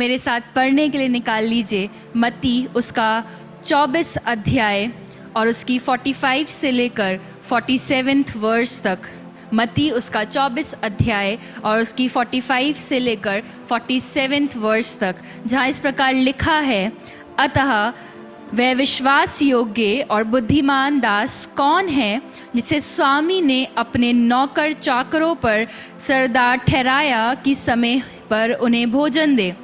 मेरे साथ पढ़ने के लिए निकाल लीजिए मत्ती उसका 24 अध्याय और उसकी 45 से लेकर 47 वर्ष तक। मत्ती उसका 24 अध्याय और उसकी 45 से लेकर 47 वर्ष तक, जहाँ इस प्रकार लिखा है, अतः वह विश्वास योग्य और बुद्धिमान दास कौन है जिसे स्वामी ने अपने नौकर चाकरों पर सरदार ठहराया कि समय पर उन्हें भोजन दे।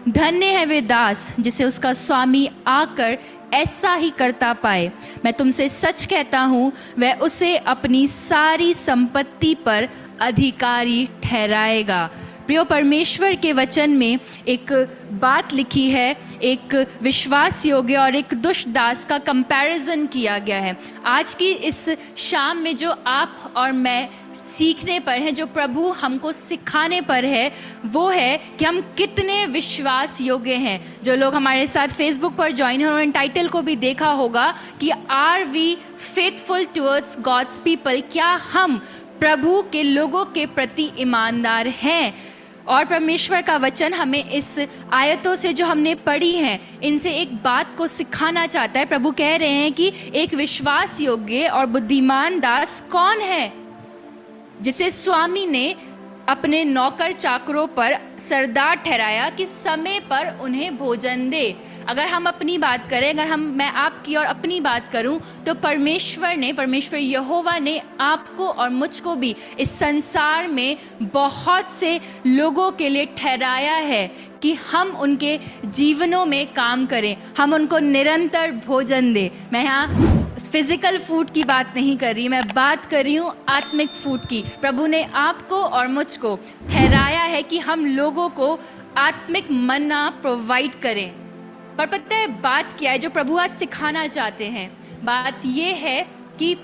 धन्य है वे दास जिसे उसका स्वामी आकर ऐसा ही करता पाए। मैं तुमसे सच कहता हूँ, वह उसे अपनी सारी संपत्ति पर अधिकारी ठहराएगा। प्रियो, परमेश्वर के वचन में एक बात लिखी है, एक विश्वास योग्य और एक दुष्ट दास का कंपैरिजन किया गया है। आज की इस शाम में जो आप और मैं सीखने पर हैं, जो प्रभु हमको सिखाने पर है, वो है कि हम कितने विश्वास योग्य हैं। जो लोग हमारे साथ फेसबुक पर ज्वाइन हैं, उन्होंने टाइटल को भी देखा होगा कि are we faithful towards God's people, क्या हम प्रभु के लोगों के प्रति ईमानदार हैं। और परमेश्वर का वचन हमें इस आयतों से जो हमने पढ़ी हैं, इनसे एक बात को सिखाना चाहता है। प्रभु कह रहे हैं कि एक विश्वास योग्य और बुद्धिमान दास कौन है जिसे स्वामी ने अपने नौकर चाकरों पर सरदार ठहराया कि समय पर उन्हें भोजन दे। अगर हम अपनी बात करें, अगर मैं आपकी और अपनी बात करूं, तो परमेश्वर यहोवा ने आपको और मुझको भी इस संसार में बहुत से लोगों के लिए ठहराया है कि हम उनके जीवनों में काम करें, हम उनको निरंतर भोजन दें। मैं यहाँ फिजिकल फूड की बात नहीं कर रही, मैं बात कर रही हूँ आत्मिक फूड की। प्रभु ने आपको और मुझको ठहराया है कि हम लोगों को आत्मिक मन्ना प्रोवाइड करें। पर पता है बात क्या है जो प्रभु आज सिखाना चाहते हैं? बात ये है कि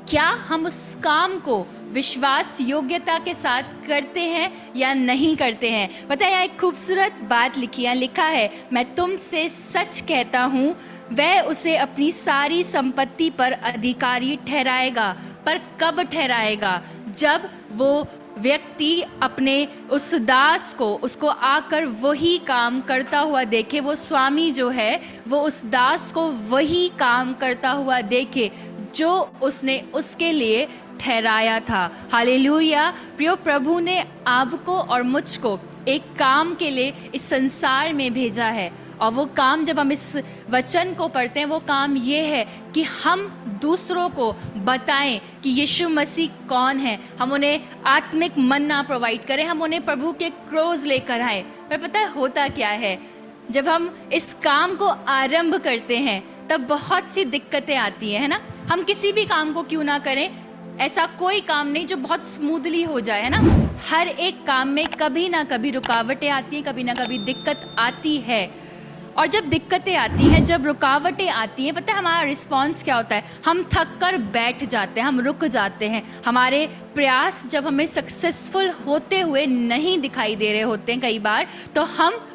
क्या हम उस काम को विश्वास योग्यता के साथ करते हैं या नहीं करते हैं। पता है यहाँ एक खूबसूरत बात लिखी है, लिखा है, मैं तुमसे सच कहता हूँ, वह उसे अपनी सारी संपत्ति पर अधिकारी ठहराएगा। पर कब ठहराएगा? जब वो व्यक्ति अपने उस दास को, उसको आकर वही काम करता हुआ देखे। वो स्वामी जो है वो उस दास को वही काम करता हुआ देखे जो उसने उसके लिए ठहराया था। हालेलुया। प्रियो, प्रभु ने आपको और मुझको एक काम के लिए इस संसार में भेजा है, और वो काम जब हम इस वचन को पढ़ते हैं, वो काम ये है कि हम दूसरों को बताएं कि यीशु मसीह कौन है। हम उन्हें आत्मिक मन्ना प्रोवाइड करें, हम उन्हें प्रभु के क्रोज लेकर आए। पर पता है होता क्या है, जब हम इस काम को आरंभ करते हैं तब बहुत सी दिक्कतें आती हैं, है ना। हम किसी भी काम को क्यों ना करें, ऐसा कोई काम नहीं जो बहुत स्मूथली हो जाए, है ना। हर एक काम में कभी ना कभी रुकावटें आती हैं, कभी ना कभी दिक्कत आती है। और जब दिक्कतें आती हैं, जब रुकावटें आती हैं, पता है हमारा रिस्पॉन्स क्या होता है? हम थक कर बैठ जाते हैं, हम रुक जाते हैं। हमारे प्रयास जब हमें सक्सेसफुल होते हुए नहीं दिखाई दे रहे होते हैं कई बार, तो हम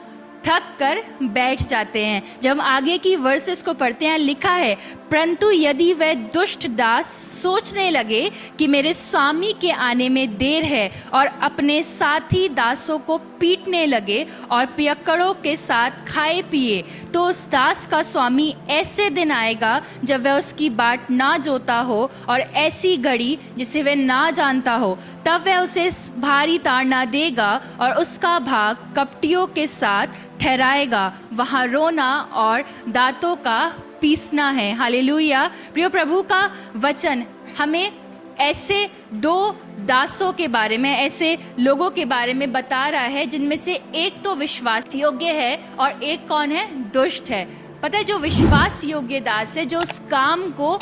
थक कर बैठ जाते हैं। जब हम आगे की वर्सेस को पढ़ते हैं, लिखा है, परंतु यदि वह दुष्ट दास सोचने लगे कि मेरे स्वामी के आने में देर है और अपने साथी दासों को पीटने लगे और पियक्कड़ों के साथ खाए पिए, तो उस दास का स्वामी ऐसे दिन आएगा जब वह उसकी बाट ना जोता हो और ऐसी घड़ी जिसे वह ना जानता हो, तब वह उसे भारी ताड़ना देगा और उसका भाग कपटियों के साथ ठहराएगा। वहाँ रोना और दांतों का पीसना है। हालेलुया। प्रिय, प्रभु का वचन हमें ऐसे दो दासों के बारे में, ऐसे लोगों के बारे में बता रहा है जिनमें से एक तो विश्वास योग्य है और एक कौन है? दुष्ट है। पता है, जो विश्वास योग्य दास है, जो उस काम को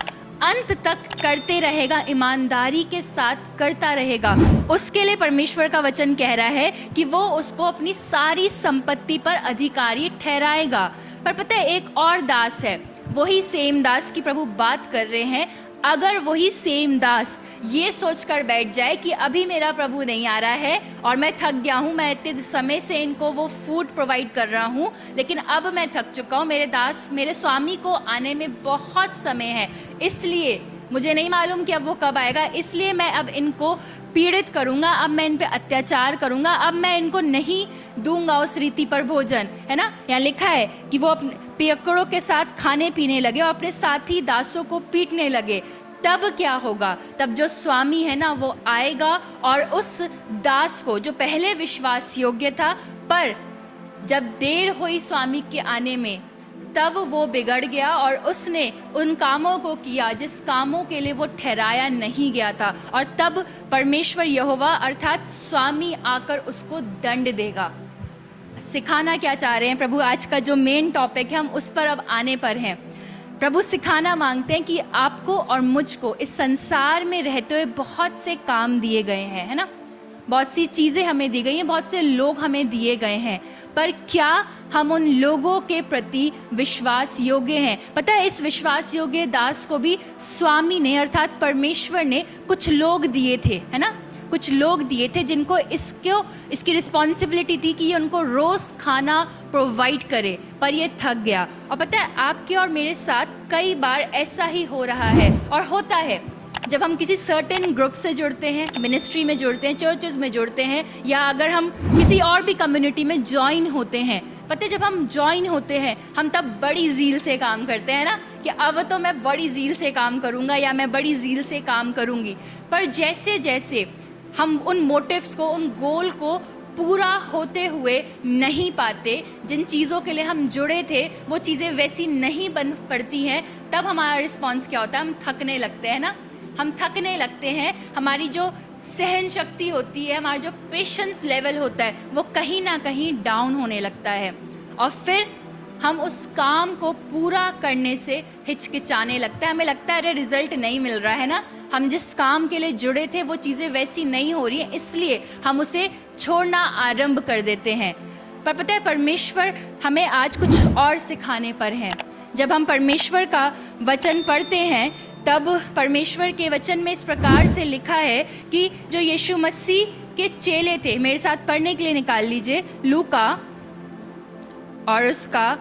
अंत तक करते रहेगा, ईमानदारी के साथ करता रहेगा, उसके लिए परमेश्वर का वचन कह रहा है कि वो उसको अपनी सारी संपत्ति पर अधिकारी ठहराएगा। पर पता है एक और दास है, वही सेम दास की प्रभु बात कर रहे हैं। अगर वही सेम दास ये सोचकर बैठ जाए कि अभी मेरा प्रभु नहीं आ रहा है और मैं थक गया हूँ, मैं इतने समय से इनको वो फूड प्रोवाइड कर रहा हूँ, लेकिन अब मैं थक चुका हूँ, मेरे स्वामी को आने में बहुत समय है, इसलिए मुझे नहीं मालूम कि अब वो कब आएगा, इसलिए मैं अब इनको पीड़ित करूँगा, अब मैं इन पे अत्याचार करूँगा, अब मैं इनको नहीं दूंगा उस रीति पर भोजन, है ना। यहाँ लिखा है कि वो अपने पियक्कड़ों के साथ खाने पीने लगे और अपने साथी दासों को पीटने लगे। तब क्या होगा? तब जो स्वामी है ना वो आएगा और उस दास को, जो पहले विश्वास योग्य था पर जब देर हुई स्वामी के आने में, तब वो बिगड़ गया और उसने उन कामों को किया जिस कामों के लिए वो ठहराया नहीं गया था, और तब परमेश्वर यहोवा अर्थात स्वामी आकर उसको दंड देगा। सिखाना क्या चाह रहे हैं प्रभु? आज का जो मेन टॉपिक है हम उस पर अब आने पर हैं। प्रभु सिखाना मांगते हैं कि आपको और मुझको इस संसार में रहते हुए बहुत से काम दिए गए हैं, है ना, बहुत सी चीज़ें हमें दी गई हैं, बहुत से लोग हमें दिए गए हैं, पर क्या हम उन लोगों के प्रति विश्वास योग्य हैं? पता है, इस विश्वास योग्य दास को भी स्वामी ने अर्थात परमेश्वर ने कुछ लोग दिए थे, है ना, कुछ लोग दिए थे जिनको इसकी रिस्पॉन्सिबिलिटी थी कि ये उनको रोज़ खाना प्रोवाइड करे, पर ये थक गया। और पता है, आपके और मेरे साथ कई बार ऐसा ही हो रहा है और होता है जब हम किसी सर्टेन ग्रुप से जुड़ते हैं, मिनिस्ट्री में जुड़ते हैं, चर्चेज में जुड़ते हैं, या अगर हम किसी और भी कम्युनिटी में ज्वाइन होते हैं। पता है, जब हम ज्वाइन होते हैं हम तब बड़ी ज़ील से काम करते हैं ना, कि अब तो मैं बड़ी ज़ील से काम करूँगा या मैं बड़ी ज़ील से काम करूँगी। पर जैसे जैसे हम उन मोटिव्स को, उन गोल को पूरा होते हुए नहीं पाते, जिन चीज़ों के लिए हम जुड़े थे वो चीज़ें वैसी नहीं बन पड़ती हैं, तब हमारा रिस्पॉन्स क्या होता है? हम थकने लगते हैं ना, हम थकने लगते हैं। हमारी जो सहन शक्ति होती है, हमारा जो पेशेंस लेवल होता है, वो कहीं ना कहीं डाउन होने लगता है, और फिर हम उस काम को पूरा करने से हिचकिचाने लगता है। हमें लगता है अरे रिजल्ट नहीं मिल रहा है ना, हम जिस काम के लिए जुड़े थे वो चीज़ें वैसी नहीं हो रही हैं, इसलिए हम उसे छोड़ना आरंभ कर देते हैं। पर पता है, परमेश्वर हमें आज कुछ और सिखाने पर हैं। जब हम परमेश्वर का वचन पढ़ते हैं तब परमेश्वर के वचन में इस प्रकार से लिखा है कि जो यीशु मसीह के चेले थे, मेरे साथ पढ़ने के लिए निकाल लीजिए लूका और उसका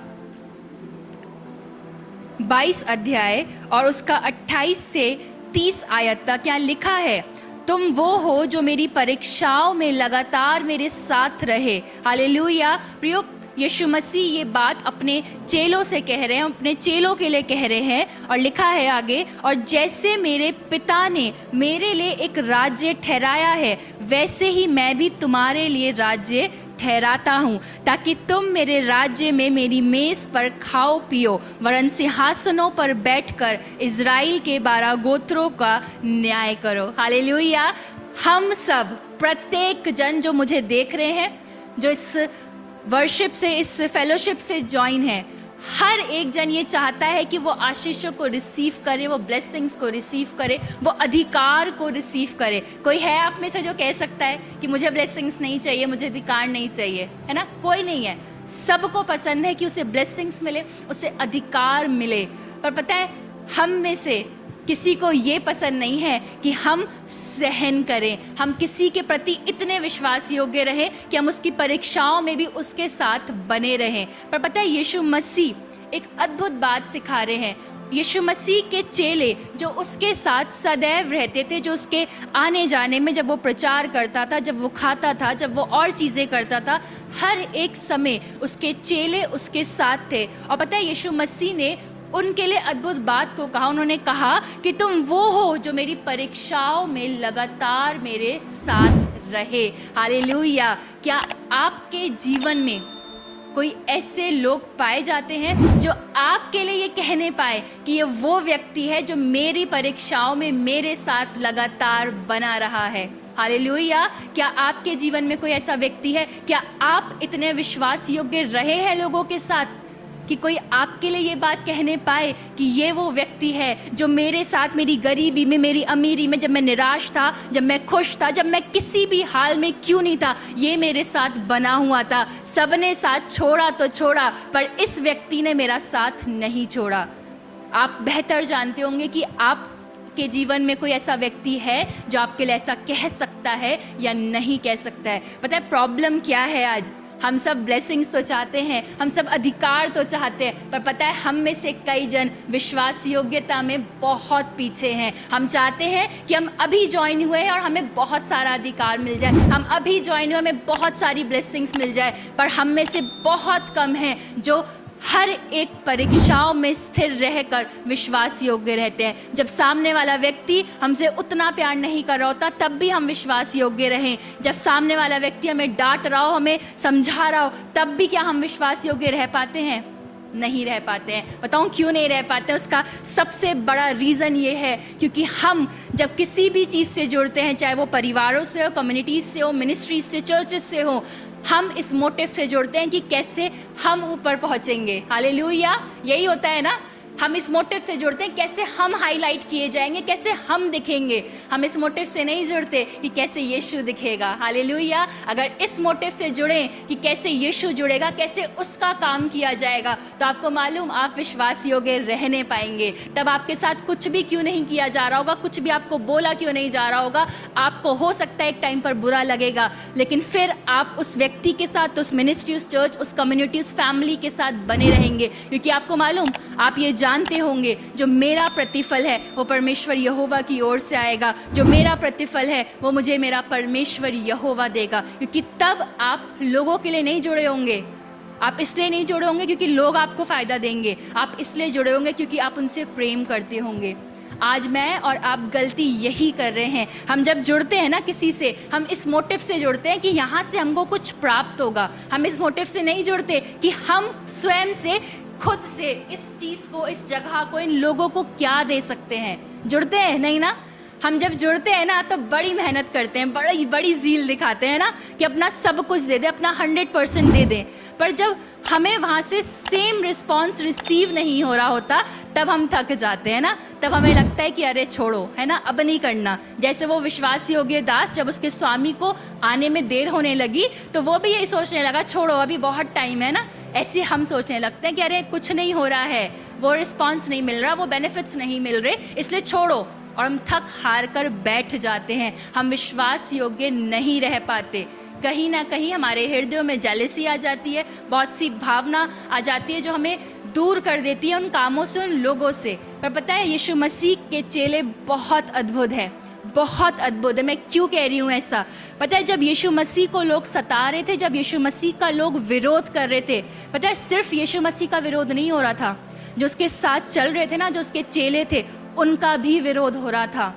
22 अध्याय और उसका 28 से 30 आयत तक। यहाँ लिखा है, तुम वो हो जो मेरी परीक्षाओं में लगातार मेरे साथ रहे। हालेलुया। प्रियो, यीशु मसीह ये बात अपने चेलों से कह रहे हैं, अपने चेलों के लिए कह रहे हैं, और लिखा है आगे, और जैसे मेरे पिता ने मेरे लिए एक राज्य ठहराया है, वैसे ही मैं भी तुम्हारे लिए राज्य ठहराता हूँ, ताकि तुम मेरे राज्य में मेरी मेज़ पर खाओ पियो, वरन सिंहासनों पर बैठकर इज़राइल के 12 गोत्रों का न्याय करो। हालेलुया। हम सब, प्रत्येक जन जो मुझे देख रहे हैं, जो इस वर्शिप से, इस फेलोशिप से ज्वाइन है, हर एक जन ये चाहता है कि वो आशीषों को रिसीव करे, वो ब्लेसिंग्स को रिसीव करे, वो अधिकार को रिसीव करे। कोई है आप में से जो कह सकता है कि मुझे ब्लेसिंग्स नहीं चाहिए, मुझे अधिकार नहीं चाहिए, है ना? कोई नहीं है। सबको पसंद है कि उसे ब्लेसिंग्स मिले, उसे अधिकार मिले। पर पता है, हम में से किसी को ये पसंद नहीं है कि हम सहन करें, हम किसी के प्रति इतने विश्वास योग्य रहें कि हम उसकी परीक्षाओं में भी उसके साथ बने रहें। पर पता है, यीशु मसीह एक अद्भुत बात सिखा रहे हैं। यीशु मसीह के चेले जो उसके साथ सदैव रहते थे, जो उसके आने जाने में, जब वो प्रचार करता था, जब वो खाता था, जब वो और चीज़ें करता था, हर एक समय उसके चेले उसके साथ थे। और पता है, यीशु मसीह ने उनके लिए अद्भुत बात को कहा। उन्होंने कहा कि तुम वो हो जो मेरी परीक्षाओं में लगातार मेरे साथ रहे। हालेलुया। क्या आपके जीवन में कोई ऐसे लोग पाए जाते हैं जो आपके लिए ये कहने पाए कि ये वो व्यक्ति है जो मेरी परीक्षाओं में मेरे साथ लगातार बना रहा है? हालेलुया। क्या आपके जीवन में कोई ऐसा व्यक्ति है? क्या आप इतने विश्वास योग्य रहे हैं लोगों के साथ कि कोई आपके लिए ये बात कहने पाए कि ये वो व्यक्ति है जो मेरे साथ, मेरी गरीबी में, मेरी अमीरी में, जब मैं निराश था, जब मैं खुश था, जब मैं किसी भी हाल में क्यों नहीं था, ये मेरे साथ बना हुआ था। सबने साथ छोड़ा तो छोड़ा, पर इस व्यक्ति ने मेरा साथ नहीं छोड़ा। आप बेहतर जानते होंगे कि आपके जीवन में कोई ऐसा व्यक्ति है जो आपके लिए ऐसा कह सकता है या नहीं कह सकता है। पता है प्रॉब्लम क्या है? आज हम सब ब्लेसिंग्स तो चाहते हैं, हम सब अधिकार तो चाहते हैं, पर पता है हम में से कई जन विश्वास योग्यता में बहुत पीछे हैं। हम चाहते हैं कि हम अभी ज्वाइन हुए हैं और हमें बहुत सारा अधिकार मिल जाए, हम अभी ज्वाइन हुए हमें बहुत सारी ब्लेसिंग्स मिल जाए, पर हम में से बहुत कम हैं जो हर एक परीक्षाओं में स्थिर रहकर विश्वास योग्य रहते हैं। जब सामने वाला व्यक्ति हमसे उतना प्यार नहीं कर रहा होता तब भी हम विश्वास योग्य रहें। जब सामने वाला व्यक्ति हमें डांट रहा हो, हमें समझा रहा हो, तब भी क्या हम विश्वास योग्य रह पाते हैं? नहीं रह पाते हैं। बताऊं क्यों नहीं रह पाते हैं? उसका सबसे बड़ा रीज़न ये है क्योंकि हम जब किसी भी चीज़ से जुड़ते हैं, चाहे वो परिवारों से हो, कम्युनिटीज़ से हो, मिनिस्ट्रीज से, चर्चेस से हो, हम इस मोटिव से जुड़ते हैं कि कैसे हम ऊपर पहुंचेंगे। हालेलुया, यही होता है ना। हम इस मोटिव से जुड़ते हैं कैसे हम हाईलाइट किए जाएंगे, कैसे हम दिखेंगे। हम इस मोटिव से नहीं जुड़ते कि कैसे यीशु दिखेगा। हालेलुया। अगर इस मोटिव से जुड़ें कि कैसे यीशु जुड़ेगा, कैसे उसका काम किया जाएगा, तो आपको मालूम आप विश्वास योग्य रहने पाएंगे। तब आपके साथ कुछ भी क्यों नहीं किया जा रहा होगा, कुछ भी आपको बोला क्यों नहीं जा रहा होगा, आपको हो सकता है एक टाइम पर बुरा लगेगा, लेकिन फिर आप उस व्यक्ति के साथ, उस मिनिस्ट्री, उस चर्च, उस कम्युनिटी, उस फैमिली के साथ बने रहेंगे। क्योंकि आपको मालूम, आप ये जानते होंगे जो मेरा प्रतिफल है वो परमेश्वर यहोवा की ओर से आएगा। जो मेरा प्रतिफल है वो मुझे मेरा परमेश्वर यहोवा देगा। क्योंकि तब आप लोगों के लिए नहीं जुड़े होंगे, आप इसलिए नहीं जुड़े होंगे क्योंकि लोग आपको फ़ायदा देंगे, आप इसलिए जुड़े होंगे क्योंकि आप उनसे प्रेम करते होंगे। आज मैं और आप गलती यही कर रहे हैं। हम जब जुड़ते हैं ना किसी से, हम इस मोटिव से जुड़ते हैं कि यहाँ से हमको कुछ प्राप्त होगा। हम इस मोटिव से नहीं जुड़ते कि हम स्वयं से, खुद से इस चीज़ को, इस जगह को, इन लोगों को क्या दे सकते हैं। जुड़ते हैं नहीं ना। हम जब जुड़ते हैं ना तो बड़ी मेहनत करते हैं, बड़ी बड़ी ज़ील दिखाते हैं ना कि अपना सब कुछ दे दें, अपना 100% दे दें। पर जब हमें वहाँ से सेम रिस्पॉन्स रिसीव नहीं हो रहा होता तब हम थक जाते हैं ना। तब हमें लगता है कि अरे छोड़ो, है ना, अब नहीं करना। जैसे वो विश्वास योग्य दास जब उसके स्वामी को आने में देर होने लगी तो वो भी यही सोचने लगा, छोड़ो अभी बहुत टाइम है ना। ऐसे हम सोचने लगते हैं कि अरे कुछ नहीं हो रहा है, वो रिस्पॉन्स नहीं मिल रहा, वो बेनिफिट्स नहीं मिल रहे, इसलिए छोड़ो, और हम थक हार कर बैठ जाते हैं। हम विश्वास योग्य नहीं रह पाते। कहीं ना कहीं हमारे हृदयों में जेलसी आ जाती है, बहुत सी भावना आ जाती है जो हमें दूर कर देती है उन कामों से, उन लोगों से। पर पता है यीशु मसीह के चेले बहुत अद्भुत है, बहुत अद्भुत है। मैं क्यों कह रही हूँ ऐसा? पता है जब यीशु मसीह को लोग सता रहे थे, जब यीशु मसीह का लोग विरोध कर रहे थे, पता है सिर्फ यीशु मसीह का विरोध नहीं हो रहा था, जो उसके साथ चल रहे थे ना, जो उसके चेले थे, उनका भी विरोध हो रहा था।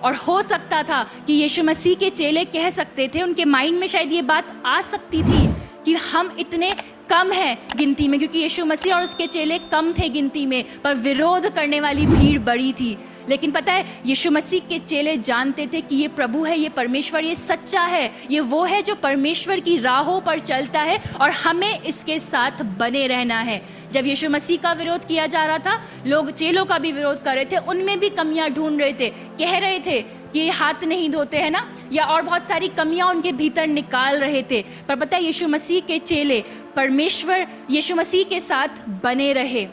और हो सकता था कि यीशु मसीह के चेले कह सकते थे, उनके माइंड में शायद ये बात आ सकती थी कि हम इतने कम हैं गिनती में, क्योंकि यीशु मसीह और उसके चेले कम थे गिनती में, पर विरोध करने वाली भीड़ बड़ी थी। लेकिन पता है यीशु मसीह के चेले जानते थे कि ये प्रभु है, ये परमेश्वर, ये सच्चा है, ये वो है जो परमेश्वर की राहों पर चलता है और हमें इसके साथ बने रहना है। जब यीशु मसीह का विरोध किया जा रहा था, लोग चेलों का भी विरोध कर रहे थे, उनमें भी कमियां ढूंढ रहे थे, कह रहे थे कि ये हाथ नहीं धोते हैं ना, या और बहुत सारी कमियां उनके भीतर निकाल रहे थे। पर पता है यीशु मसीह के चेले परमेश्वर यीशु मसीह के साथ बने रहे।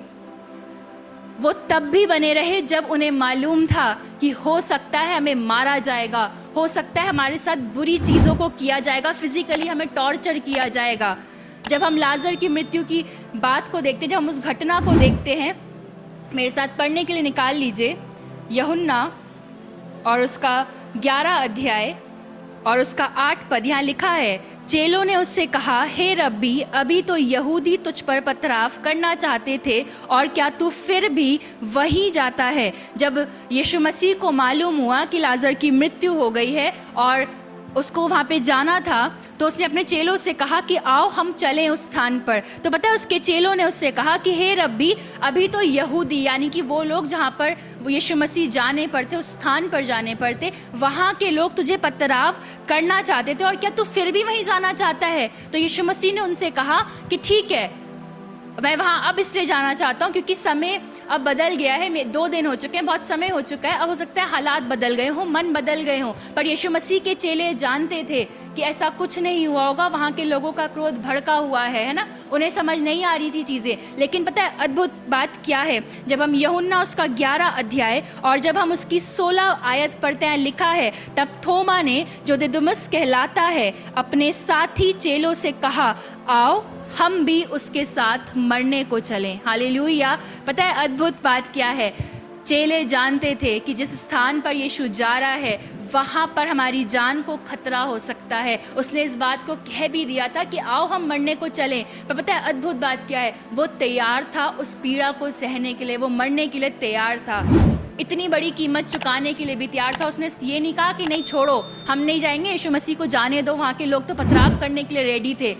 वो तब भी बने रहे जब उन्हें मालूम था कि हो सकता है हमें मारा जाएगा, हो सकता है हमारे साथ बुरी चीज़ों को किया जाएगा, फिजिकली हमें टॉर्चर किया जाएगा। जब हम लाजर की मृत्यु की बात को देखते हैं, जब हम उस घटना को देखते हैं, मेरे साथ पढ़ने के लिए निकाल लीजिए यूहन्ना और उसका 11 अध्याय और उसका 8 पद। यहाँ लिखा है, चेलों ने उससे कहा, हे रब्बी, अभी तो यहूदी तुझ पर पथराव करना चाहते थे और क्या तू फिर भी वहीं जाता है? जब यीशु मसीह को मालूम हुआ कि लाजर की मृत्यु हो गई है और उसको वहाँ पे जाना था, तो उसने अपने चेलों से कहा कि आओ हम चलें उस स्थान पर। तो पता है उसके चेलों ने उससे कहा कि हे रब्बी, अभी तो यहूदी, यानी कि वो लोग जहाँ पर यीशु मसीह जाने पर थे, उस स्थान पर जाने पर थे, वहाँ के लोग तुझे पथराव करना चाहते थे और क्या तू फिर भी वहीं जाना चाहता है? तो यीशु मसीह ने उनसे कहा कि ठीक है, मैं वहाँ अब इसलिए जाना चाहता हूँ क्योंकि समय अब बदल गया है। 2 दिन हो चुके हैं, बहुत समय हो चुका है। अब हो सकता है हालात बदल गए हों, मन बदल गए हों, पर यीशु मसीह के चेले जानते थे कि ऐसा कुछ नहीं हुआ होगा। वहाँ के लोगों का क्रोध भड़का हुआ है ना, उन्हें समझ नहीं आ रही थी चीज़ें। लेकिन पता है अद्भुत बात क्या है, जब हम यूहन्ना उसका 11 अध्याय और जब हम उसकी 16 आयत पढ़ते हैं, लिखा है तब थोमा ने, जो दिदुमुस कहलाता है, अपने साथी चेलों से कहा, आओ हम भी उसके साथ मरने को चलें। हालेलुया। पता है अद्भुत बात क्या है, चेले जानते थे कि जिस स्थान पर यीशु जा रहा है वहाँ पर हमारी जान को खतरा हो सकता है। उसने इस बात को कह भी दिया था कि आओ हम मरने को चलें। पर पता है अद्भुत बात क्या है, वो तैयार था उस पीड़ा को सहने के लिए, वो मरने के लिए तैयार था, इतनी बड़ी कीमत चुकाने के लिए भी तैयार था। उसने ये नहीं कहा कि नहीं छोड़ो हम नहीं जाएंगे, यीशु मसीह को जाने दो। वहाँ के लोग तो पथराव करने के लिए रेडी थे।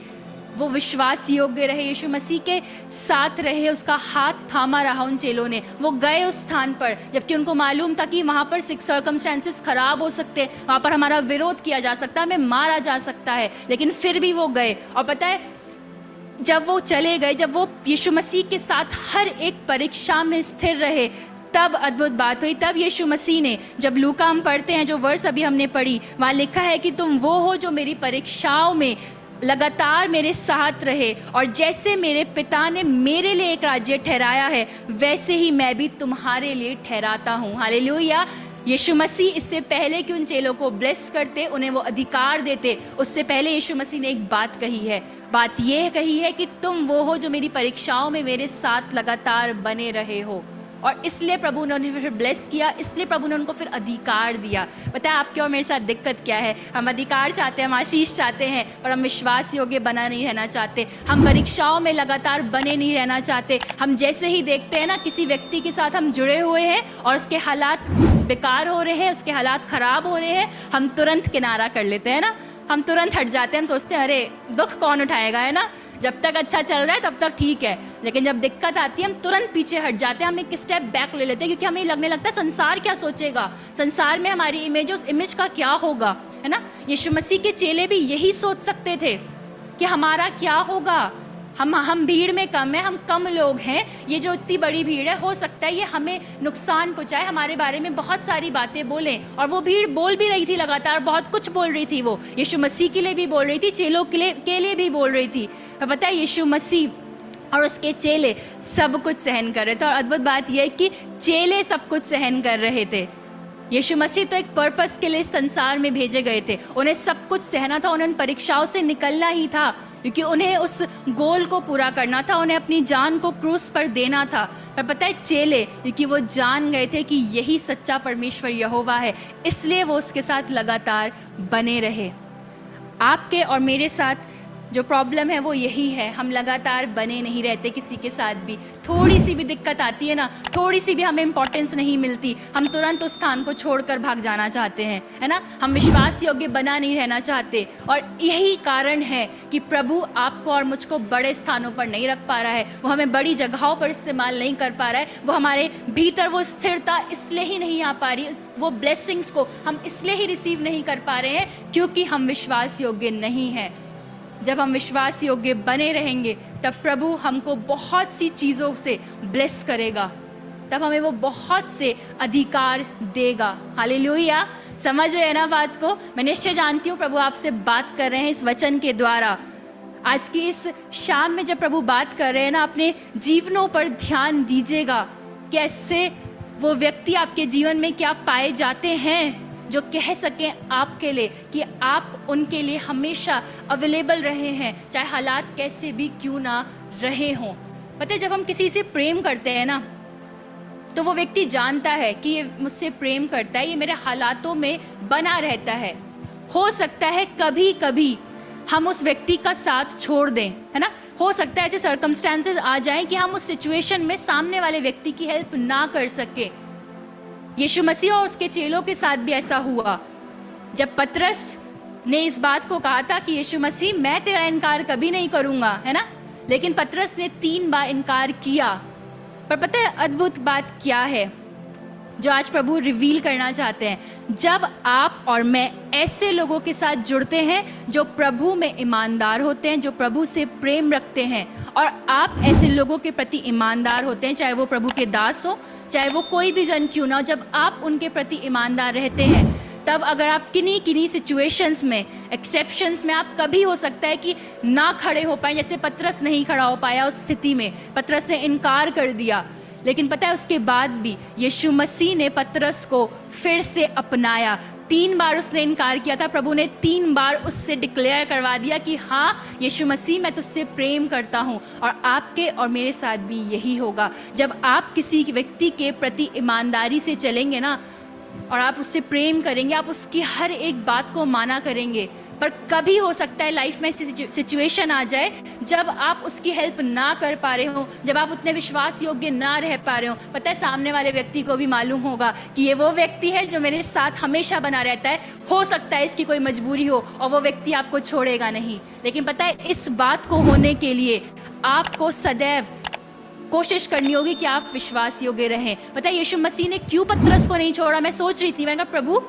वो विश्वास योग्य रहे, यीशु मसीह के साथ रहे, उसका हाथ थामा रहा उन चेलों ने। वो गए उस स्थान पर जबकि उनको मालूम था कि वहाँ पर सर्कमस्टेंसेस खराब हो सकते हैं, वहाँ पर हमारा विरोध किया जा सकता है, हमें मारा जा सकता है, लेकिन फिर भी वो गए। और पता है जब वो चले गए, जब वो यीशु मसीह के साथ हर एक परीक्षा में स्थिर रहे, तब अद्भुत बात हुई। तब यीशु मसीह ने, जब लूका हम पढ़ते हैं जो वर्स अभी हमने पढ़ी, वहाँ लिखा है कि तुम वो हो जो मेरी परीक्षाओं में लगातार मेरे साथ रहे, और जैसे मेरे पिता ने मेरे लिए एक राज्य ठहराया है वैसे ही मैं भी तुम्हारे लिए ठहराता हूँ। हालेलुया। यीशु मसीह इससे पहले कि उन चेलों को ब्लेस करते, उन्हें वो अधिकार देते, उससे पहले यीशु मसीह ने एक बात कही है। बात यह कही है कि तुम वो हो जो मेरी परीक्षाओं में मेरे साथ लगातार बने रहे हो। और इसलिए प्रभु ने उन्हें फिर ब्लेस किया, इसलिए प्रभु ने उनको फिर अधिकार दिया। पता है आपके और मेरे साथ दिक्कत क्या है, हम अधिकार चाहते हैं, हम आशीष चाहते हैं, पर हम विश्वास योग्य बना नहीं रहना चाहते। हम परीक्षाओं में लगातार बने नहीं रहना चाहते। हम जैसे ही देखते हैं ना किसी व्यक्ति के साथ हम जुड़े हुए हैं और उसके हालात बेकार हो रहे हैं, उसके हालात ख़राब हो रहे हैं, हम तुरंत किनारा कर लेते हैं ना, हम तुरंत हट जाते हैं। हम सोचते हैं अरे दुख कौन उठाएगा, है ना, जब तक अच्छा चल रहा है तब तक ठीक है, लेकिन जब दिक्कत आती है हम तुरंत पीछे हट जाते हैं, हम एक स्टेप बैक ले लेते हैं, क्योंकि हमें लगने लगता है संसार क्या सोचेगा, संसार में हमारी इमेज, उस इमेज का क्या होगा, है ना। यीशु मसीह के चेले भी यही सोच सकते थे कि हमारा क्या होगा, हम भीड़ में कम है, हम कम लोग हैं, ये जो इतनी बड़ी भीड़ है हो सकता है ये हमें नुकसान पहुंचाए, हमारे बारे में बहुत सारी बातें बोलें। और वो भीड़ बोल भी रही थी, लगातार बहुत कुछ बोल रही थी, वो यीशु मसीह के लिए भी बोल रही थी, चेलों के लिए भी बोल रही थी। पर पता है यीशु मसीह और उसके चेले सब कुछ सहन कर रहे थे। और अद्भुत बात यह है कि चेले सब कुछ सहन कर रहे थे। यीशु मसीह तो एक पर्पस के लिए संसार में भेजे गए थे, उन्हें सब कुछ सहना था, उन्हें परीक्षाओं से निकलना ही था, क्योंकि उन्हें उस गोल को पूरा करना था, उन्हें अपनी जान को क्रूस पर देना था। पर पता है चेले, क्योंकि वो जान गए थे कि यही सच्चा परमेश्वर यहोवा है, इसलिए वो उसके साथ लगातार बने रहे। आपके और मेरे साथ जो प्रॉब्लम है वो यही है, हम लगातार बने नहीं रहते किसी के साथ भी। थोड़ी सी भी दिक्कत आती है ना, थोड़ी सी भी हमें इंपॉर्टेंस नहीं मिलती, हम तुरंत उस स्थान को छोड़कर भाग जाना चाहते हैं, है ना। हम विश्वास योग्य बना नहीं रहना चाहते, और यही कारण है कि प्रभु आपको और मुझको बड़े स्थानों पर नहीं रख पा रहा है, वो हमें बड़ी जगहों पर इस्तेमाल नहीं कर पा रहा है, वो हमारे भीतर वो स्थिरता इसलिए ही नहीं आ पा रही, वो ब्लेसिंग्स को हम इसलिए ही रिसीव नहीं कर पा रहे हैं क्योंकि हम विश्वास योग्य नहीं हैं। जब हम विश्वास योग्य बने रहेंगे तब प्रभु हमको बहुत सी चीज़ों से ब्लेस करेगा, तब हमें वो बहुत से अधिकार देगा। हालेलुया। समझ रहे हैं ना बात को। मैं निश्चय जानती हूँ प्रभु आपसे बात कर रहे हैं इस वचन के द्वारा। आज की इस शाम में जब प्रभु बात कर रहे हैं ना, अपने जीवनों पर ध्यान दीजिएगा, कैसे वो व्यक्ति आपके जीवन में क्या पाए जाते हैं जो कह सकें आपके लिए कि आप उनके लिए हमेशा अवेलेबल रहे हैं, चाहे हालात कैसे भी क्यों ना रहे हों। पता है जब हम किसी से प्रेम करते हैं ना, तो वो व्यक्ति जानता है कि ये मुझसे प्रेम करता है, ये मेरे हालातों में बना रहता है। हो सकता है कभी कभी हम उस व्यक्ति का साथ छोड़ दें, है ना, हो सकता है ऐसे सर्कमस्टेंसेस आ जाएं कि हम उस सिचुएशन में सामने वाले व्यक्ति की हेल्प ना कर सके। यीशु मसीह और उसके चेलों के साथ भी ऐसा हुआ। जब पतरस ने इस बात को कहा था कि यीशु मसीह मैं तेरा इनकार कभी नहीं करूँगा, है ना, लेकिन पतरस ने 3 बार इनकार किया। पर पता है अद्भुत बात क्या है, जो आज प्रभु रिवील करना चाहते हैं। जब आप और मैं ऐसे लोगों के साथ जुड़ते हैं जो प्रभु में ईमानदार होते हैं, जो प्रभु से प्रेम रखते हैं, और आप ऐसे लोगों के प्रति ईमानदार होते हैं, चाहे वो प्रभु के दास हो, चाहे वो कोई भी जन क्यों ना हो, जब आप उनके प्रति ईमानदार रहते हैं, तब अगर आप किन्हीं किन्हीं सिचुएशंस में, एक्सेप्शंस में, आप कभी हो सकता है कि ना खड़े हो पाए, जैसे पतरस नहीं खड़ा हो पाया उस स्थिति में, पतरस ने इनकार कर दिया, लेकिन पता है उसके बाद भी यीशु मसीह ने पतरस को फिर से अपनाया। 3 बार उसने इनकार किया था, प्रभु ने 3 बार उससे डिक्लेयर करवा दिया कि हाँ यीशु मसीह मैं तुझसे प्रेम करता हूँ, और आपके और मेरे साथ भी यही होगा। जब आप किसी व्यक्ति के प्रति ईमानदारी से चलेंगे ना, और आप उससे प्रेम करेंगे, आप उसकी हर एक बात को माना करेंगे, पर कभी हो सकता है लाइफ में ऐसी सिचुएशन आ जाए जब आप उसकी हेल्प ना कर पा रहे हो, जब आप उतने विश्वास योग्य ना रह पा रहे हो। पता है सामने वाले व्यक्ति को भी मालूम होगा कि ये वो व्यक्ति है जो मेरे साथ हमेशा बना रहता है, हो सकता है इसकी कोई मजबूरी हो और वो व्यक्ति आपको छोड़ेगा नहीं। लेकिन पता है इस बात को होने के लिए आपको सदैव कोशिश करनी होगी कि आप विश्वास योग्य रहें। पता है यीशु मसीह ने क्यों पतरस को नहीं छोड़ा? मैं सोच रही थी, मैंने कहा प्रभु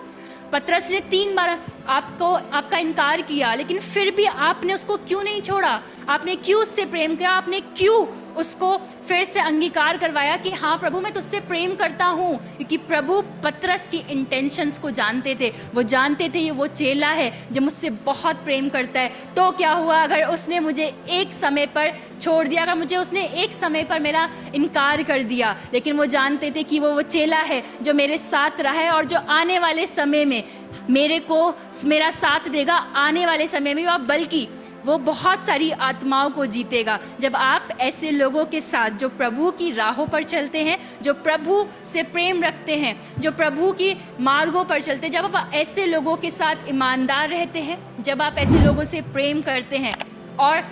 पतरस ने 3 बार आपका इनकार किया, लेकिन फिर भी आपने उसको क्यों नहीं छोड़ा? आपने क्यों उससे प्रेम किया? आपने क्यों उसको फिर से अंगीकार करवाया कि हाँ प्रभु मैं तुझसे प्रेम करता हूँ? क्योंकि प्रभु पतरस की इंटेंशंस को जानते थे। वो जानते थे ये वो चेला है जो मुझसे बहुत प्रेम करता है। तो क्या हुआ अगर उसने मुझे एक समय पर छोड़ दिया, अगर उसने एक समय पर मेरा इनकार कर दिया? लेकिन वो जानते थे कि वो चेला है जो मेरे साथ रहा है और जो आने वाले समय में मेरा साथ देगा, आने वाले समय में, और बल्कि वो बहुत सारी आत्माओं को जीतेगा। जब आप ऐसे लोगों के साथ जो प्रभु की राहों पर चलते हैं, जो प्रभु से प्रेम रखते हैं, जो प्रभु की मार्गों पर चलते हैं, जब आप ऐसे लोगों के साथ ईमानदार रहते हैं, जब आप ऐसे लोगों से प्रेम करते हैं, और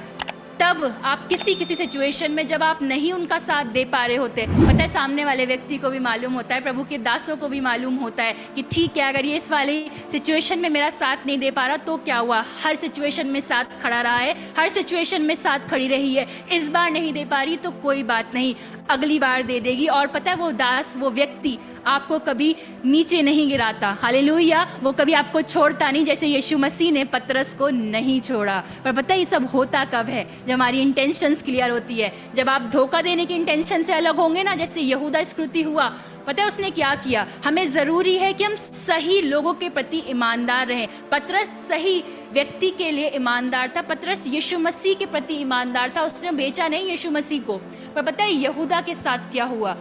तब आप किसी सिचुएशन में जब आप नहीं उनका साथ दे पा रहे होते, पता है सामने वाले व्यक्ति को भी मालूम होता है, प्रभु के दासों को भी मालूम होता है कि ठीक है अगर ये इस वाली सिचुएशन में मेरा साथ नहीं दे पा रहा तो क्या हुआ, हर सिचुएशन में साथ खड़ा रहा है, हर सिचुएशन में साथ खड़ी रही है, इस बार नहीं दे पा रही तो कोई बात नहीं, अगली बार दे देगी। और पता है वो दास, वो व्यक्ति आपको कभी नीचे नहीं गिराता, हालेलुया, वो कभी आपको छोड़ता नहीं, जैसे यीशु मसीह ने पतरस को नहीं छोड़ा। पर पता है ये सब होता कब है? जब हमारी इंटेंशंस क्लियर होती है, जब आप धोखा देने की इंटेंशन से अलग होंगे ना, जैसे यहूदा इस्करियोती हुआ। पता है उसने क्या किया? हमें ज़रूरी है कि हम सही लोगों के प्रति ईमानदार रहें। पतरस सही व्यक्ति के लिए ईमानदार था, पतरस यीशु मसीह के प्रति ईमानदार था, उसने बेचा नहीं यीशु मसीह को। पर पता है यहूदा के साथ क्या हुआ?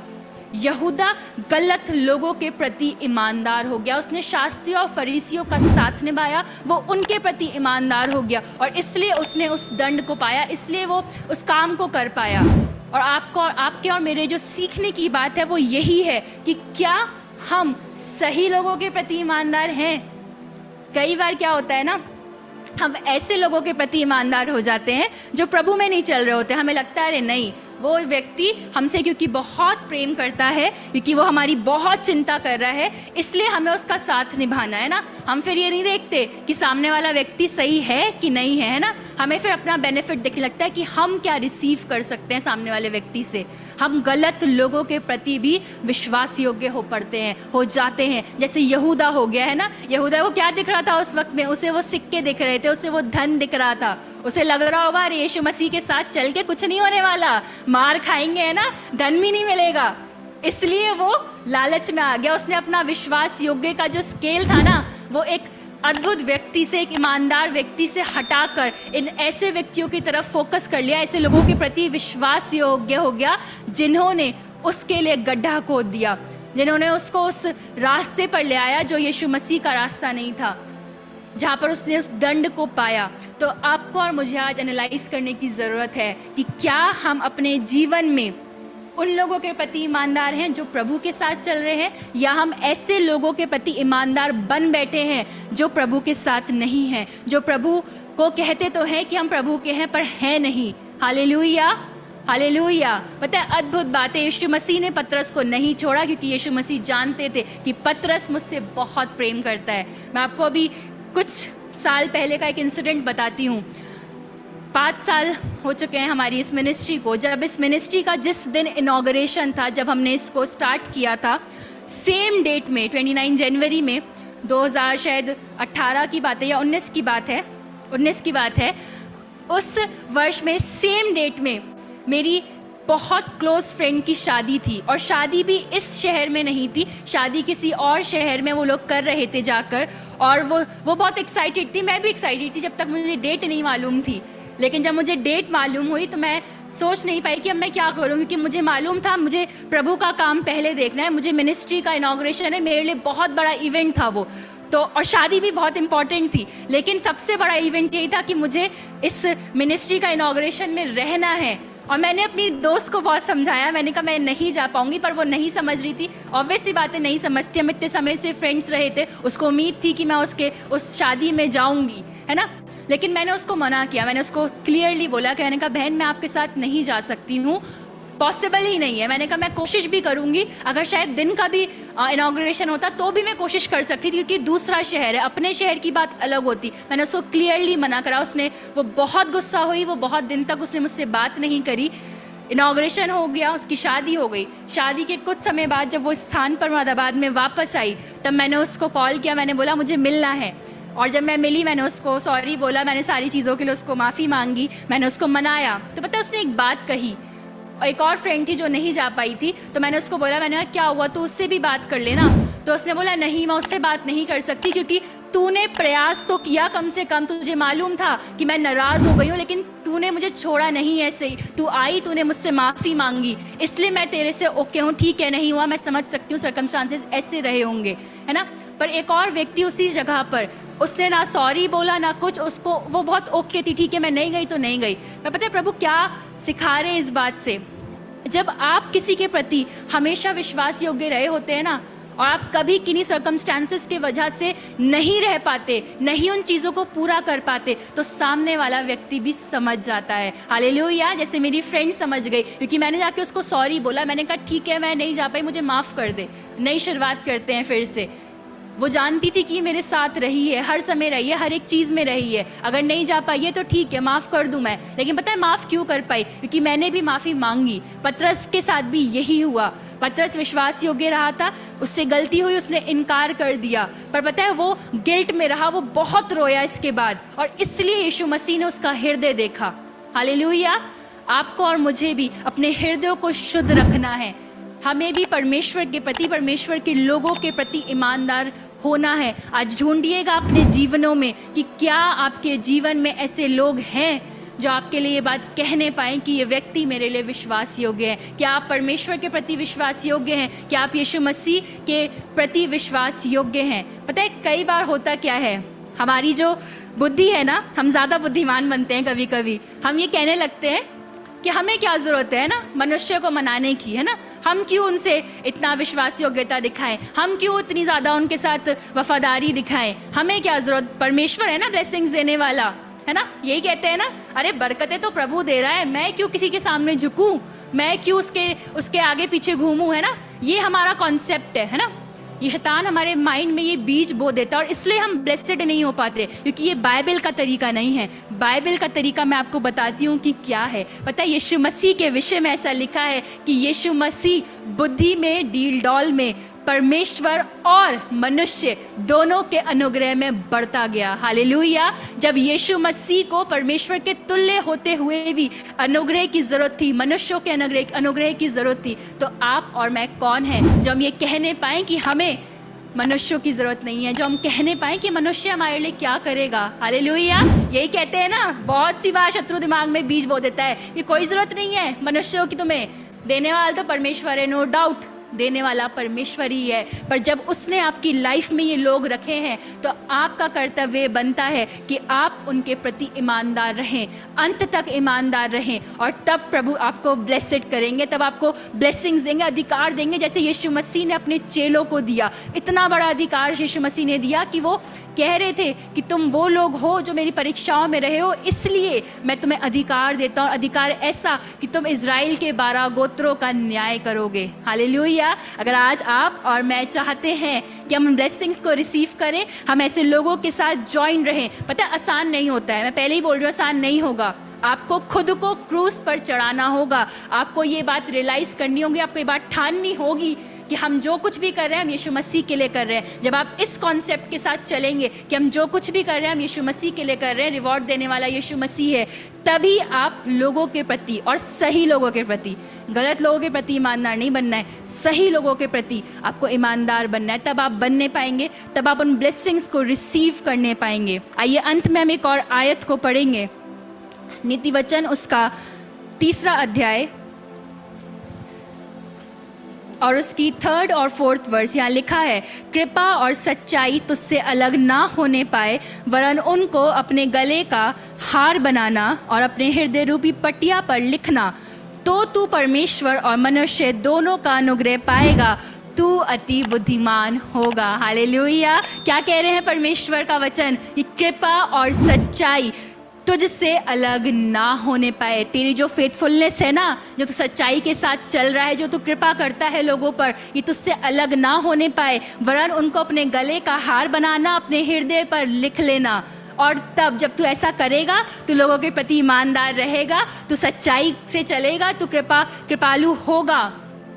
यहूदा गलत लोगों के प्रति ईमानदार हो गया, उसने शास्त्रियों और फरीसियों का साथ निभाया, वो उनके प्रति ईमानदार हो गया, और इसलिए उसने उस दंड को पाया, इसलिए वो उस काम को कर पाया। और आपके और मेरे जो सीखने की बात है वो यही है कि क्या हम सही लोगों के प्रति ईमानदार हैं? कई बार क्या होता है ना, हम ऐसे लोगों के प्रति ईमानदार हो जाते हैं जो प्रभु में नहीं चल रहे होते। हमें लगता है अरे नहीं, वो व्यक्ति हमसे क्योंकि बहुत प्रेम करता है, क्योंकि वो हमारी बहुत चिंता कर रहा है, इसलिए हमें उसका साथ निभाना है ना। हम फिर ये नहीं देखते कि सामने वाला व्यक्ति सही है कि नहीं है ना। हमें फिर अपना बेनिफिट देखने लगता है कि हम क्या रिसीव कर सकते हैं सामने वाले व्यक्ति से। हम गलत लोगों के प्रति भी विश्वास योग्य हो जाते हैं। जैसे यहूदा हो गया है ना। यहूदा को क्या दिख रहा था उस वक्त में? उसे वो सिक्के दिख रहे थे, उसे वो धन दिख रहा था, उसे लग रहा होगा अरे यीशु मसीह के साथ चल के कुछ नहीं होने वाला, मार खाएंगे है ना, धन भी नहीं मिलेगा, इसलिए वो लालच में आ गया। उसने अपना विश्वास योग्य का जो स्केल था ना, वो एक अद्भुत व्यक्ति से, एक ईमानदार व्यक्ति से हटाकर इन ऐसे व्यक्तियों की तरफ फोकस कर लिया, ऐसे लोगों के प्रति विश्वास योग्य हो गया जिन्होंने उसके लिए गड्ढा खोद दिया, जिन्होंने उसको उस रास्ते पर ले आया जो यीशु मसीह का रास्ता नहीं था, जहाँ पर उसने उस दंड को पाया। तो आपको और मुझे आज एनालाइज करने की ज़रूरत है कि क्या हम अपने जीवन में उन लोगों के प्रति ईमानदार हैं जो प्रभु के साथ चल रहे हैं, या हम ऐसे लोगों के प्रति ईमानदार बन बैठे हैं जो प्रभु के साथ नहीं हैं, जो प्रभु को कहते तो हैं कि हम प्रभु के हैं पर हैं नहीं। Hallelujah, hallelujah. पता है अद्भुत बात है, यीशु मसीह ने पतरस को नहीं छोड़ा क्योंकि यीशु मसीह जानते थे कि पतरस मुझसे बहुत प्रेम करता है। मैं आपको अभी कुछ साल पहले का एक इंसिडेंट बताती हूँ। 5 साल हो चुके हैं हमारी इस मिनिस्ट्री को। जब इस मिनिस्ट्री का जिस दिन इनॉग्रेशन था, जब हमने इसको स्टार्ट किया था, सेम डेट में 29 जनवरी में 2000 शायद 18 की बात है या 19 की बात है, 19 की बात है, उस वर्ष में सेम डेट में मेरी बहुत क्लोज फ्रेंड की शादी थी। और शादी भी इस शहर में नहीं थी, शादी किसी और शहर में वो लोग कर रहे थे जाकर। और वो बहुत एक्साइटेड थी, मैं भी एक्साइटेड थी जब तक मुझे डेट नहीं मालूम थी। लेकिन जब मुझे डेट मालूम हुई तो मैं सोच नहीं पाई कि अब मैं क्या करूँ, क्योंकि मुझे मालूम था मुझे प्रभु का काम पहले देखना है, मुझे मिनिस्ट्री का इनॉग्रेशन है, मेरे लिए बहुत बड़ा इवेंट था वो तो। और शादी भी बहुत इंपॉर्टेंट थी, लेकिन सबसे बड़ा इवेंट यही था कि मुझे इस मिनिस्ट्री का इनॉग्रेशन में रहना है। और मैंने अपनी दोस्त को बहुत समझाया, मैंने कहा मैं नहीं जा पाऊंगी, पर वो नहीं समझ रही थी। ऑब्वियस सी बातें नहीं समझती, हम इतने समय से फ्रेंड्स रहे थे, उसको उम्मीद थी कि मैं उस शादी में जाऊंगी, है ना। लेकिन मैंने उसको मना किया, मैंने उसको क्लियरली बोला, कहने का बहन मैं आपके साथ नहीं जा सकती हूँ, पॉसिबल ही नहीं है। मैंने कहा मैं कोशिश भी करूंगी, अगर शायद दिन का भी इनॉग्रेशन होता तो भी मैं कोशिश कर सकती थी, क्योंकि दूसरा शहर है, अपने शहर की बात अलग होती। मैंने उसको क्लियरली मना करा, वो बहुत गुस्सा हुई, वो बहुत दिन तक उसने मुझसे बात नहीं करी। इनॉग्रेशन हो गया, उसकी शादी हो गई। शादी के कुछ समय बाद जब वो स्थान पर मुरादाबाद में वापस आई, तब मैंने उसको कॉल किया, मैंने बोला मुझे मिलना है। और जब मैं मिली, मैंने उसको सॉरी बोला, मैंने सारी चीज़ों के लिए उसको माफ़ी मांगी, मैंने उसको मनाया। तो पता है उसने एक बात कही, एक और फ्रेंड थी जो नहीं जा पाई थी, तो मैंने उसको बोला, मैंने कहा क्या हुआ, तो उससे भी बात कर लेना। तो उसने बोला नहीं, मैं उससे बात नहीं कर सकती, क्योंकि तूने प्रयास तो किया, कम से कम तुझे मालूम था कि मैं नाराज़ हो गई हूँ, लेकिन तूने मुझे छोड़ा नहीं ऐसे ही, तू आई, तूने मुझसे माफ़ी मांगी, इसलिए मैं तेरे से ओके हूँ। ठीक है, नहीं हुआ, मैं समझ सकती हूँ, सर्कमस्टांसेस ऐसे रहे होंगे, है ना। पर एक और व्यक्ति उसी जगह पर, उसने ना सॉरी बोला ना कुछ, उसको वो बहुत ओके थी, ठीक है मैं नहीं गई तो नहीं गई। मैं पता है प्रभु क्या सिखा रहे इस बात से, जब आप किसी के प्रति हमेशा विश्वास योग्य रहे होते हैं ना, और आप कभी किन्हीं सर्कमस्टांसेस के वजह से नहीं रह पाते, नहीं उन चीज़ों को पूरा कर पाते, तो सामने वाला व्यक्ति भी समझ जाता है। हालेलुया। जैसे मेरी फ्रेंड समझ गई, क्योंकि मैंने जाके उसको सॉरी बोला, मैंने कहा ठीक है मैं नहीं जा पाई, मुझे माफ़ कर दे, नई शुरुआत करते हैं फिर से। वो जानती थी कि मेरे साथ रही है, हर समय रही है, हर एक चीज़ में रही है, अगर नहीं जा पाई है तो ठीक है माफ़ कर दूं मैं। लेकिन पता है माफ़ क्यों कर पाई, क्योंकि मैंने भी माफ़ी मांगी। पतरस के साथ भी यही हुआ, पतरस विश्वास योग्य रहा था, उससे गलती हुई, उसने इनकार कर दिया, पर पता है वो गिल्ट में रहा, वो बहुत रोया इसके बाद, और इसलिए यीशु मसीह ने उसका हृदय देखा। हालेलुया। आपको और मुझे भी अपने हृदयों को शुद्ध रखना है, हमें भी परमेश्वर के प्रति, परमेश्वर के लोगों के प्रति ईमानदार होना है। आज ढूंढिएगा अपने जीवनों में कि क्या आपके जीवन में ऐसे लोग हैं जो आपके लिए ये बात कहने पाएँ कि ये व्यक्ति मेरे लिए विश्वास योग्य है। क्या आप परमेश्वर के प्रति विश्वास योग्य हैं? क्या आप यीशु मसीह के प्रति विश्वास योग्य हैं? पता है कई बार होता क्या है, हमारी जो बुद्धि है ना, हम ज़्यादा बुद्धिमान बनते हैं। कभी कभी हम ये कहने लगते हैं कि हमें क्या ज़रूरत है ना मनुष्य को मनाने की, है ना, हम क्यों उनसे इतना विश्वास योग्यता दिखाएं, हम क्यों इतनी ज़्यादा उनके साथ वफादारी दिखाएं, हमें क्या ज़रूरत, परमेश्वर है ना ब्लेसिंग्स देने वाला, है ना। यही कहते हैं ना, अरे बरकतें तो प्रभु दे रहा है, मैं क्यों किसी के सामने झुकूं, मैं क्यों उसके आगे पीछे घूमूं, है ना। ये हमारा कॉन्सेप्ट है ना। ये शैतान हमारे माइंड में ये बीज बो देता है, और इसलिए हम ब्लेस्ड नहीं हो पाते, क्योंकि ये बाइबल का तरीका नहीं है। बाइबल का तरीका मैं आपको बताती हूँ कि क्या है। पता है यीशु मसीह के विषय में ऐसा लिखा है कि यीशु मसीह बुद्धि में, डील डॉल में परमेश्वर और मनुष्य दोनों के अनुग्रह में बढ़ता गया। हालेलुया। जब यीशु मसीह को परमेश्वर के तुल्य होते हुए भी अनुग्रह की ज़रूरत थी, मनुष्यों के अनुग्रह की ज़रूरत थी, तो आप और मैं कौन हैं जो हम ये कहने पाएँ कि हमें मनुष्यों की ज़रूरत नहीं है, जो हम कहने पाएँ कि मनुष्य हमारे लिए क्या करेगा। हालेलुया। यही कहते हैं ना, बहुत सी बार शत्रु दिमाग में बीज बो देता है कि कोई ज़रूरत नहीं है मनुष्यों की, तुम्हें देने वाला तो परमेश्वर है, नो डाउट देने वाला परमेश्वर ही है। पर जब उसने आपकी लाइफ में ये लोग रखे हैं, तो आपका कर्तव्य बनता है कि आप उनके प्रति ईमानदार रहें, अंत तक ईमानदार रहें, और तब प्रभु आपको ब्लेसेड करेंगे, तब आपको ब्लेसिंग्स देंगे, अधिकार देंगे, जैसे यीशु मसीह ने अपने चेलों को दिया। इतना बड़ा अधिकार यीशु मसीह ने दिया कि वो कह रहे थे कि तुम वो लोग हो जो मेरी परीक्षाओं में रहे हो, इसलिए मैं तुम्हें अधिकार देता हूँ, अधिकार ऐसा कि तुम इज़राइल के 12 गोत्रों का न्याय करोगे। हालेलुया। अगर आज आप और मैं चाहते हैं कि हम ब्लेसिंग्स को रिसीव करें, हम ऐसे लोगों के साथ ज्वाइन रहें। पता है आसान नहीं होता है, मैं पहले ही बोल रही हूँ, आसान नहीं होगा। आपको खुद को क्रूस पर चढ़ाना होगा, आपको ये बात रियलाइज़ करनी होगी, आपको ये बात ठाननी होगी कि हम जो कुछ भी कर रहे हैं हम यीशु मसीह के लिए कर रहे हैं, जब आप इस कॉन्सेप्ट के साथ चलेंगे कि हम जो कुछ भी कर रहे हैं हम यीशु मसीह के लिए कर रहे हैं, रिवॉर्ड देने वाला यीशु मसीह है, तभी आप लोगों के प्रति और सही लोगों के प्रति, गलत लोगों के प्रति ईमानदार नहीं बनना है, सही लोगों के प्रति आपको ईमानदार बनना है। तब आप बनने पाएंगे, तब आप उन ब्लेसिंग्स को रिसीव करने पाएंगे। आइए अंत में हम एक और आयत को पढ़ेंगे, नीति वचन उसका 3 अध्याय और उसकी 3 और 4 वर्स। यहाँ लिखा है, कृपा और सच्चाई तुझसे अलग ना होने पाए, वरन उनको अपने गले का हार बनाना और अपने हृदय रूपी पटिया पर लिखना, तो तू परमेश्वर और मनुष्य दोनों का अनुग्रह पाएगा, तू अति बुद्धिमान होगा। हालेलुया। क्या कह रहे हैं परमेश्वर का वचन? कि कृपा और सच्चाई तुझसे अलग ना होने पाए। तेरी जो फेथफुलनेस है ना, जो तू सच्चाई के साथ चल रहा है, जो तू कृपा करता है लोगों पर, ये तुझसे अलग ना होने पाए, वरन उनको अपने गले का हार बनाना, अपने हृदय पर लिख लेना। और तब जब तू ऐसा करेगा, तू लोगों के प्रति ईमानदार रहेगा, तू सच्चाई से चलेगा, तू कृपालु होगा,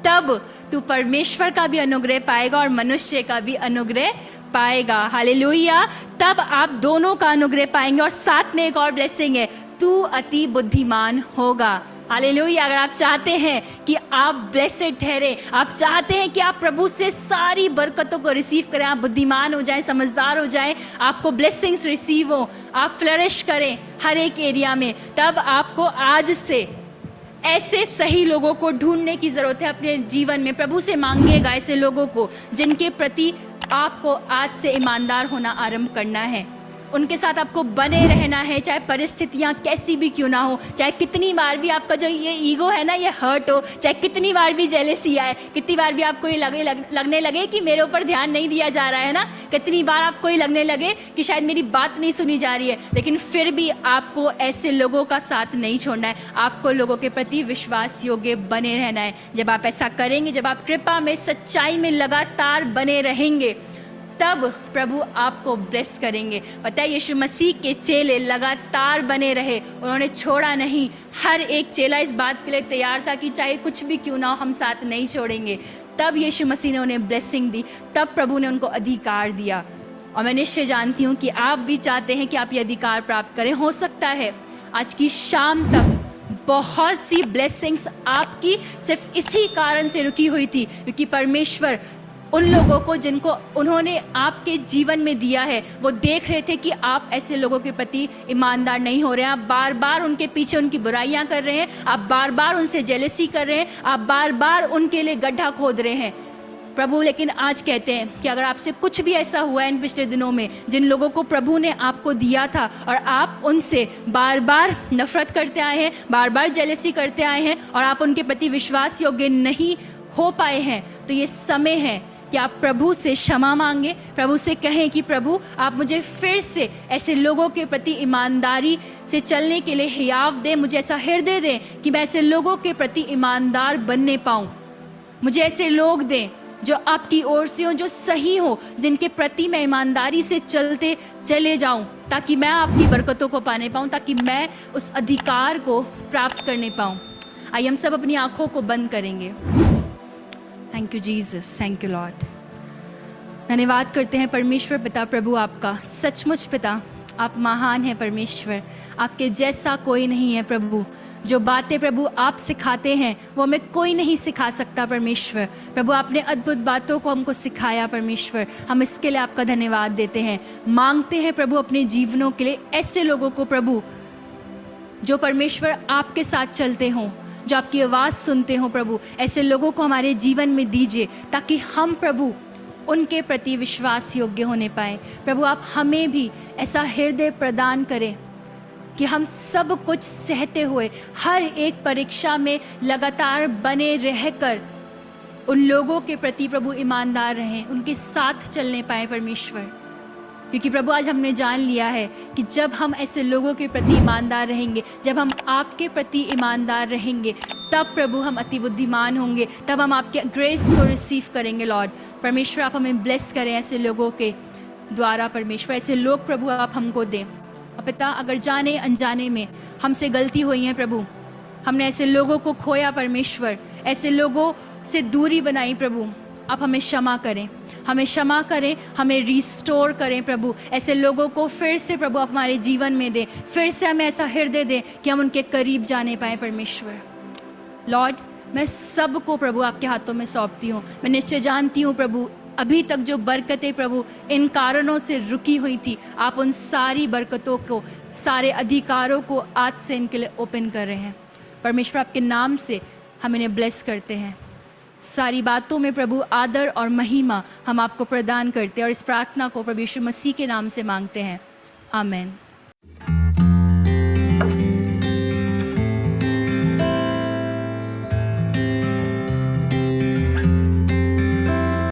तब तू परमेश्वर का भी अनुग्रह पाएगा और मनुष्य का भी अनुग्रह पाएगा। हालेलुया। तब आप दोनों का अनुग्रह पाएंगे। और साथ में एक और ब्लेसिंग है, तू अति बुद्धिमान होगा। हालेलुया। अगर आप चाहते हैं कि आप ब्लेसेड ठहरे, आप चाहते हैं कि आप प्रभु से सारी बरकतों को रिसीव करें, आप बुद्धिमान हो जाएं, समझदार हो जाएं, आपको ब्लेसिंग्स रिसीव हो, आप फ्लरिश करें हर एक एरिया में, तब आपको आज से ऐसे सही लोगों को ढूंढने की ज़रूरत है अपने जीवन में। प्रभु से मांगिएगा ऐसे लोगों को जिनके प्रति आपको आज से ईमानदार होना आरंभ करना है। उनके साथ आपको बने रहना है, चाहे परिस्थितियाँ कैसी भी क्यों ना हो, चाहे कितनी बार भी आपका जो ये ईगो है ना ये हर्ट हो, चाहे कितनी बार भी जेलसी आए, कितनी बार भी आपको ये लगने लगे कि मेरे ऊपर ध्यान नहीं दिया जा रहा है ना, कितनी बार आपको ये लगने लगे कि शायद मेरी बात नहीं सुनी जा रही है, लेकिन फिर भी आपको ऐसे लोगों का साथ नहीं छोड़ना है। आपको लोगों के प्रति विश्वास योग्य बने रहना है। जब आप ऐसा करेंगे, जब आप कृपा में, सच्चाई में लगातार बने रहेंगे, तब प्रभु आपको ब्लेस करेंगे। पता है, यीशु मसीह के चेले लगातार बने रहे, उन्होंने छोड़ा नहीं। हर एक चेला इस बात के लिए तैयार था कि चाहे कुछ भी क्यों ना हो, हम साथ नहीं छोड़ेंगे। तब यीशु मसीह ने उन्हें ब्लेसिंग दी, तब प्रभु ने उनको अधिकार दिया। और मैं निश्चय जानती हूँ कि आप भी चाहते हैं कि आप ये अधिकार प्राप्त करें। हो सकता है आज की शाम तक बहुत सी ब्लेसिंग्स आपकी सिर्फ इसी कारण से रुकी हुई थी, क्योंकि परमेश्वर उन लोगों को जिनको उन्होंने आपके जीवन में दिया है, वो देख रहे थे कि आप ऐसे लोगों के प्रति ईमानदार नहीं हो रहे हैं। आप बार बार उनके पीछे उनकी बुराइयां कर रहे हैं, आप बार बार उनसे जेलसी कर रहे हैं, आप बार बार उनके लिए गड्ढा खोद रहे हैं। प्रभु लेकिन आज कहते हैं कि अगर आपसे कुछ भी ऐसा हुआ है इन पिछले दिनों में, जिन लोगों को प्रभु ने आपको दिया था और आप उनसे बार बार नफरत करते आए हैं, बार बार जेलसी करते आए हैं और आप उनके प्रति विश्वास योग्य नहीं हो पाए हैं, तो ये समय है कि आप प्रभु से क्षमा मांगे, प्रभु से कहें कि प्रभु आप मुझे फिर से ऐसे लोगों के प्रति ईमानदारी से चलने के लिए हियाव दें, मुझे ऐसा हृदय दें कि मैं ऐसे लोगों के प्रति ईमानदार बनने पाऊँ। मुझे ऐसे लोग दें जो आपकी ओर से हो, जो सही हो, जिनके प्रति मैं ईमानदारी से चलते चले जाऊँ, ताकि मैं आपकी बरकतों को पाने पाऊँ, ताकि मैं उस अधिकार को प्राप्त करने पाऊँ। आइए हम सब अपनी आँखों को बंद करेंगे। Thank you Jesus, thank you Lord. धन्यवाद करते हैं परमेश्वर पिता, प्रभु आपका। सचमुच पिता, आप महान हैं परमेश्वर, आपके जैसा कोई नहीं है प्रभु। जो बातें प्रभु आप सिखाते हैं वो हमें कोई नहीं सिखा सकता परमेश्वर। प्रभु आपने अद्भुत बातों को हमको सिखाया परमेश्वर, हम इसके लिए आपका धन्यवाद देते हैं। मांगते हैं प्रभु अपने जीवनों के लिए ऐसे लोगों को प्रभु जो परमेश्वर आपके साथ चलते हों, जो आपकी आवाज़ सुनते हो प्रभु, ऐसे लोगों को हमारे जीवन में दीजिए ताकि हम प्रभु उनके प्रति विश्वास योग्य होने पाएँ। प्रभु आप हमें भी ऐसा हृदय प्रदान करें कि हम सब कुछ सहते हुए हर एक परीक्षा में लगातार बने रहकर उन लोगों के प्रति प्रभु ईमानदार रहें, उनके साथ चलने पाएँ परमेश्वर। क्योंकि प्रभु आज हमने जान लिया है कि जब हम ऐसे लोगों के प्रति ईमानदार रहेंगे, जब हम आपके प्रति ईमानदार रहेंगे, तब प्रभु हम अति बुद्धिमान होंगे, तब हम आपके ग्रेस को रिसीव करेंगे। लॉर्ड परमेश्वर आप हमें ब्लेस करें ऐसे लोगों के द्वारा परमेश्वर, ऐसे लोग प्रभु आप हमको दें। और पिता अगर जाने अनजाने में हमसे गलती हुई है प्रभु, हमने ऐसे लोगों को खोया परमेश्वर, ऐसे लोगों से दूरी बनाई प्रभु, आप हमें क्षमा करें, हमें क्षमा करें, हमें रिस्टोर करें प्रभु। ऐसे लोगों को फिर से प्रभु आप हमारे जीवन में दें, फिर से हमें ऐसा हृदय दें कि हम उनके करीब जाने पाएँ परमेश्वर। लॉर्ड, मैं सबको प्रभु आपके हाथों में सौंपती हूँ। मैं निश्चय जानती हूँ प्रभु, अभी तक जो बरकतें प्रभु इन कारणों से रुकी हुई थी, आप उन सारी बरकतों को, सारे अधिकारों को आज से इनके लिए ओपन कर रहे हैं परमेश्वर। आपके नाम से हम इन्हें ब्लेस करते हैं। सारी बातों में प्रभु आदर और महिमा हम आपको प्रदान करते हैं और इस प्रार्थना को प्रभु यीशु मसीह के नाम से मांगते हैं, आमेन।